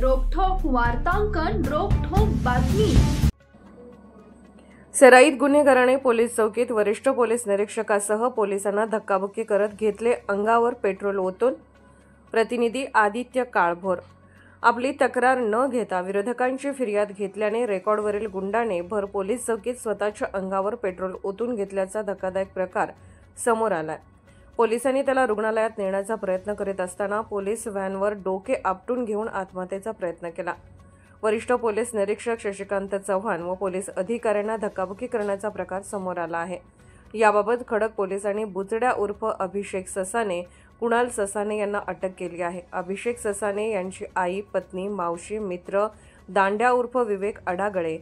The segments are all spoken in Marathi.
रोखठोक वार्तांकन, रोखठोक बातमी। सराईत गुन्हेगाराने पोलीस चौकीत वरिष्ठ पोलीस निरीक्षकासह पोलिसांना धक्काबुक्की करत घेतले अंगावर पेट्रोल ओतून। प्रतिनिधी आदित्य काळभोर। आपली तक्रार न घेता विरोधकांची फिर्याद घेतल्याने रेकॉर्डवरील गुंडाने भर पोलीस चौकीत स्वतःच्या अंगावर पेट्रोल ओतून घेतल्याचा धक्कादायक प्रकार समोर आलाय। पोलिसांनी त्याला रुग्णालयात नेण्याचा प्रयत्न करीत असताना पोलीस व्हॅनवर डोके आपटून घेऊन आत्महत्येचा प्रयत्न केला। वरिष्ठ पोलीस निरीक्षक शशिकांत चव्हाण व पोलीस अधिकाऱ्यांना धक्काबुक्की करण्याचा प्रकार समोर आला आहे। याबाबत खडक पोलिसांनी बुचड्या उर्फ अभिषेक ससाने, कुणाल ससाने यांना अटक केली आहे। अभिषेक ससाने यांची आई, पत्नी, मावशी, मित्र, दांड्या उर्फ विवेक अडागळे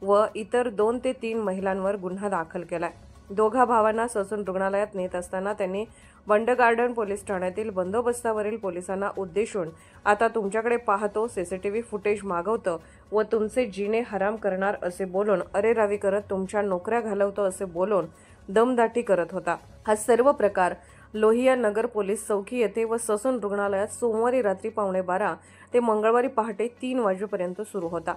व इतर 2 ते 3 महिलांवर गुन्हा दाखल केलाय। दोघा भावांना ससून रुग्णालयात नेत असताना त्यांनी बंड गार्डन पोलीस ठाण्यातील बंदोबस्तावरील पोलिसांना उद्देशून आता तुमच्याकडे पाहतो, सीसीटीव्ही फुटेज मागवतो व तुमचे जीने हराम करणार असे बोलून अरेरावी करत तुमच्या नोकऱ्या घालवतो असे बोलून दमदाटी करत होता। हा सर्व प्रकार लोहिया नगर पोलीस चौकी येथे व ससून रुग्णालयात सोमवारी रात्री 12:15 ते मंगळवारी पहाटे 3 वाजेपर्यंत सुरू होता।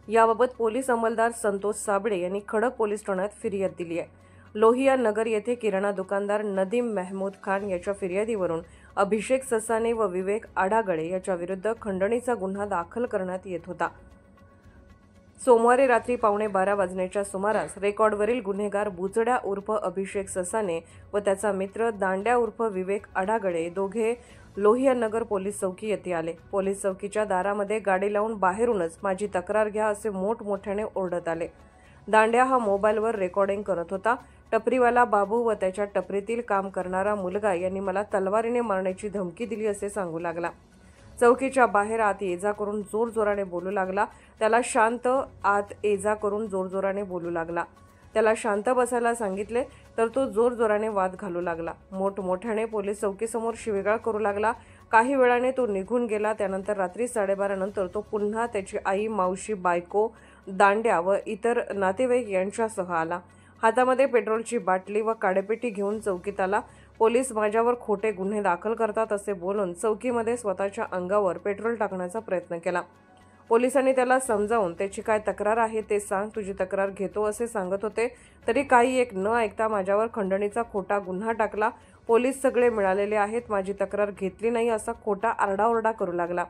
याबाबत पोलीस अंमलदार संतोष साबळे यांनी खडक पोलीस ठाण्यात फिर्याद दिली आहे। लोहिया नगर येथे किराणा दुकानदार नदीम मेहमूद खान याच्या फिर्यादीवरून अभिषेक ससाने व विवेक आडागळे याच्या विरुद्ध खंडणीचा गुन्हा दाखल करण्यात येत होता। सोमवारी रात्री 12:15 वाजण्याच्या सुमारास रेकॉर्डवरील गुन्हेगार बुचड्या उर्फ अभिषेक ससाने व त्याचा मित्र दांड्या उर्फ विवेक आडागळे दोघे लोहिया नगर पोलीस चौकी येथे आले। पोलीस चौकीच्या दारामध्ये गाडी लावून बाहेरूनच माझी तक्रार घ्या असे मोठमोठ्याने ओरडत आले। दांड्या हा मोबाईलवर रेकॉर्डिंग करत होता। टपरीवाला बाबू व त्याच्या टपरीतील काम करणारा मुलगा यांनी मला तलवारीने मारण्याची धमकी दिली असे सांगू लागला। चौकीच्या बाहेर आत ये जा करून जोरजोराने बोलू लागला। त्याला शांत आत ये जा करून जोरजोराने बोलू लागला। त्याला शांत बसायला सांगितले तर तो जोरजोराने वाद घालू लागला। मोठमोठ्याने पोलीस चौकीसमोर शिवीगाळ करू लागला। काही वेळाने तो निघून गेला। त्यानंतर रात्री 12:30 नंतर तो पुन्हा त्याची आई, मावशी, बायको, दांड्या व इतर नातेवाईक यांच्यासह आला। हातामध्ये पेट्रोलची बाटली व काडेपेटी घेऊन चौकीत आला। पोलीस माझ्यावर खोटे गुन्हे दाखल करतात असे बोलून चौकीमध्ये स्वतःच्या अंगावर पेट्रोल टाकण्याचा प्रयत्न केला। पोलिसांनी त्याला समजावून त्याची काय तक्रार आहे ते सांग, तुझी तक्रार घेतो असे सांगत होते, तरी काही एक न ऐकता माझ्यावर खंडणीचा खोटा गुन्हा टाकला। पोलीस सगळे मिळालेले आहेत, माझी तक्रार घेतली नाही असा खोटा आरडाओरडा करू लागला।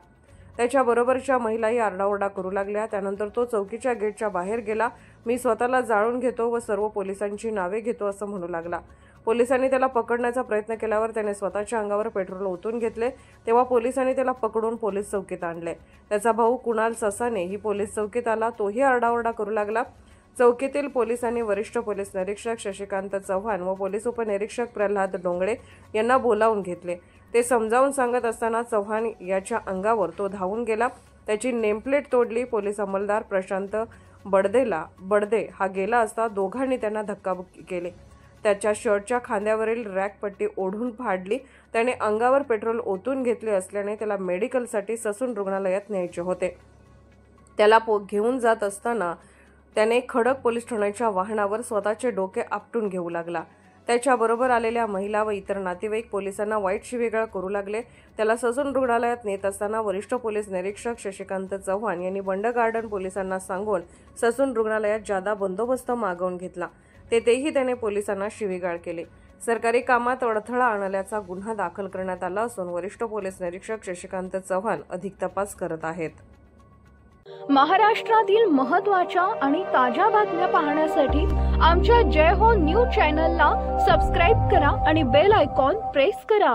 त्याच्या बरोबरच्या महिलाही आरडाओरडा करू लागल्या। त्यानंतर तो चौकीच्या गेटच्या बाहेर गेला। मी स्वतःला जाळून घेतो व सर्व पोलिसांची नावे घेतो असं म्हणू लागला। पोलिसांनी त्याला पकडण्याचा प्रयत्न केल्यावर त्याने स्वतःच्या अंगावर पेट्रोल ओतून घेतले। तेव्हा पोलिसांनी त्याला पकडून पोलीस चौकीत आणले। त्याचा भाऊ कुणाल ससाने ही पोलीस चौकीत आला। तोही आरडाओरडा करू लागला। चौकीतील पोलिसांनी वरिष्ठ पोलीस निरीक्षक शशिकांत चव्हाण व पोलीस उपनिरीक्षक प्रल्हाद डोंगळे यांना बोलावून घेतले। ते समजावून सांगत असताना चव्हाण याच्या अंगावर तो धावून गेला। त्याची नेमप्लेट तोडली। पोलीस अंमलदार प्रशांत बडदे हा गेला असता दोघांनी त्यांना धक्काबुक्की केली। त्याच्या शर्टच्या खांद्यावरील रॅक पट्टी ओढून फाडली। त्याने अंगावर पेट्रोल ओतून घेतले असल्याने त्याला मेडिकलसाठी ससून रुग्णालयात न्यायचे होते। त्याला घेऊन जात असताना त्याने खडक पोलीस ठाण्याच्या वाहनावर स्वतःचे डोके आपटून घेऊ लागला। त्याच्याबरोबर आलेल्या महिला व इतर नातेवाईक पोलिसांना वाईट शिवीगाळ करू लागले। त्याला ससून रुग्णालयात नेत असताना वरिष्ठ पोलीस निरीक्षक शशिकांत चव्हाण यांनी बंड गार्डन पोलिसांना सांगून ससून रुग्णालयात जादा बंदोबस्त मागवून घेतला। तेथेही त्याने पोलिसांना शिवीगाळ केली। सरकारी कामात अडथळा आणल्याचा गुन्हा दाखल करण्यात आला असून वरिष्ठ पोलीस निरीक्षक शशिकांत चव्हाण अधिक तपास करत आहेत। महाराष्ट्रातील महत्त्वाच्या आणि ताज्या बातम्या पाहण्यासाठी आमच्या जय हो न्यूज चॅनलला सबस्क्राईब करा आणि बेल आयकॉन प्रेस करा।